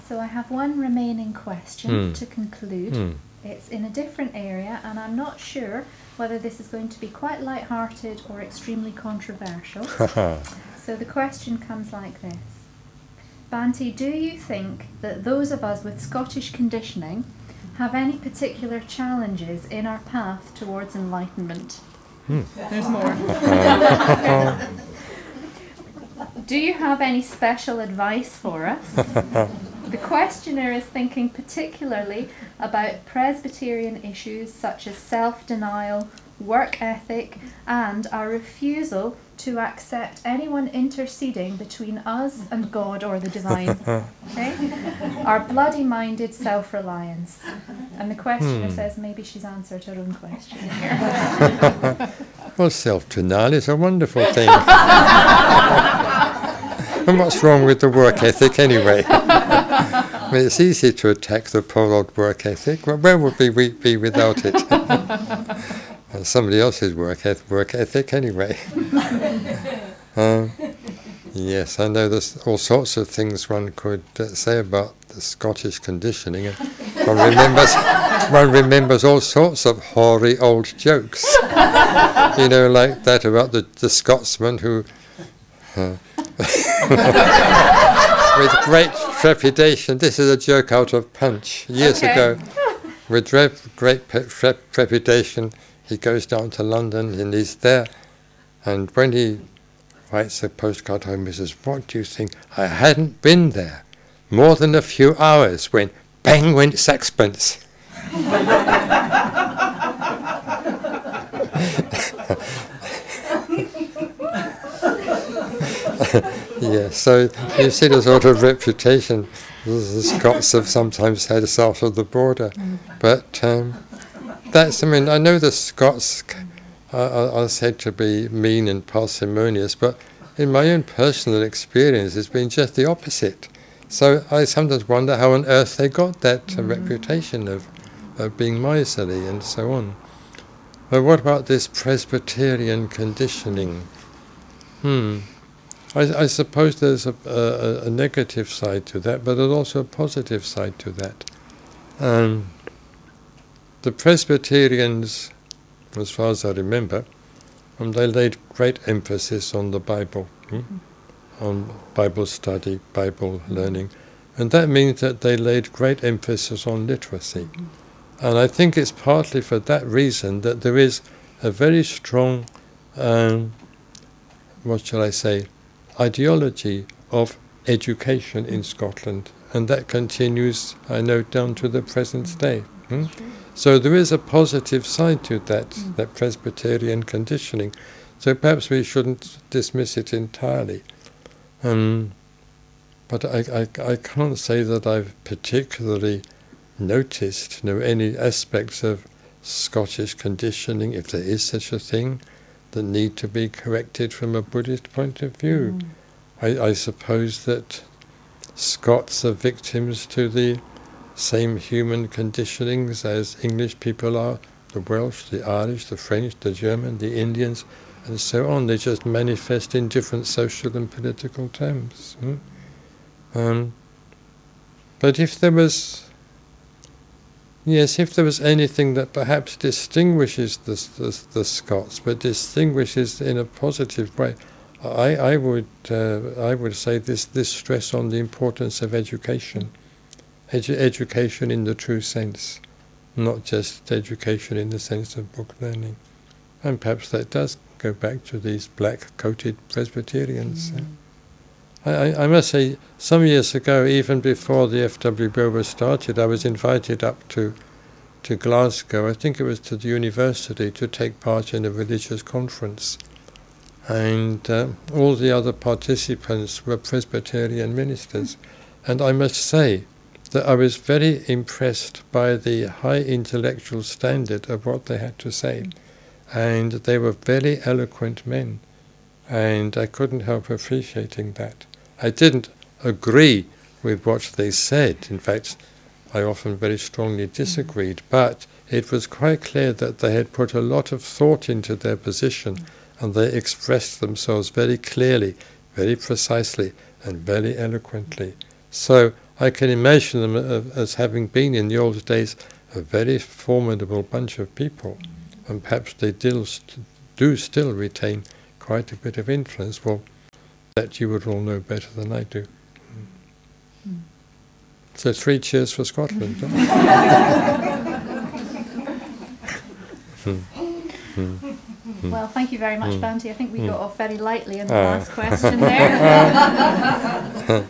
So I have one remaining question to conclude. It's in a different area, and I'm not sure whether this is going to be quite light-hearted or extremely controversial. So the question comes like this. Bhante, do you think that those of us with Scottish conditioning have any particular challenges in our path towards enlightenment? There's more. Do you have any special advice for us? The questioner is thinking particularly about Presbyterian issues such as self-denial, work ethic, and our refusal to accept anyone interceding between us and God or the divine. Okay? Our bloody-minded self-reliance. And the questioner says maybe she's answered her own question here. Well, self-denial is a wonderful thing. And what's wrong with the work ethic anyway? I mean, it's easy to attack the poor old work ethic, but where would we be without it? Somebody else's work ethic anyway. Yes, I know there's all sorts of things one could say about the Scottish conditioning. One remembers all sorts of hoary old jokes. You know, like that about the Scotsman who... with great trepidation, this is a joke out of Punch, years ago. With great trepidation, he goes down to London and he's there. And when he writes a postcard home, he says, "What do you think? I hadn't been there more than a few hours when bang went sixpence." Yeah, so you see the sort of reputation the Scots have sometimes had south of the border. But that's, I mean, I know the Scots are said to be mean and parsimonious, but in my own personal experience, it's been just the opposite. So I sometimes wonder how on earth they got that reputation of being miserly and so on. But what about this Presbyterian conditioning? I suppose there's a negative side to that, but there's also a positive side to that. The Presbyterians, as far as I remember, they laid great emphasis on the Bible, on Bible study, Bible learning, and that means that they laid great emphasis on literacy. And I think it's partly for that reason that there is a very strong, what shall I say, ideology of education in Scotland, and that continues, I know, down to the present day. So there is a positive side to that Presbyterian conditioning. So perhaps we shouldn't dismiss it entirely. But I can't say that I've particularly noticed any aspects of Scottish conditioning, if there is such a thing, that need to be corrected from a Buddhist point of view. I suppose that Scots are victims to the same human conditionings as English people are, the Welsh, the Irish, the French, the German, the Indians, and so on. They just manifest in different social and political terms. But if there was... Yes, if there was anything that perhaps distinguishes the Scots, but distinguishes in a positive way, I would say this stress on the importance of education, education in the true sense, not just education in the sense of book learning, and perhaps that does go back to these black-coated Presbyterians. I must say, some years ago, even before the FWB was started, I was invited up to Glasgow, I think it was to the university, to take part in a religious conference. And all the other participants were Presbyterian ministers. And I must say that I was very impressed by the high intellectual standard of what they had to say. And they were very eloquent men. And I couldn't help appreciating that. I didn't agree with what they said. In fact, I often very strongly disagreed, but it was quite clear that they had put a lot of thought into their position, and they expressed themselves very clearly, very precisely, and very eloquently. So I can imagine them as having been in the old days a very formidable bunch of people, and perhaps they do still retain quite a bit of influence. Well, that you would all know better than I do. So 3 cheers for Scotland. Well, thank you very much, Bhante. I think we got off very lightly in the last question there.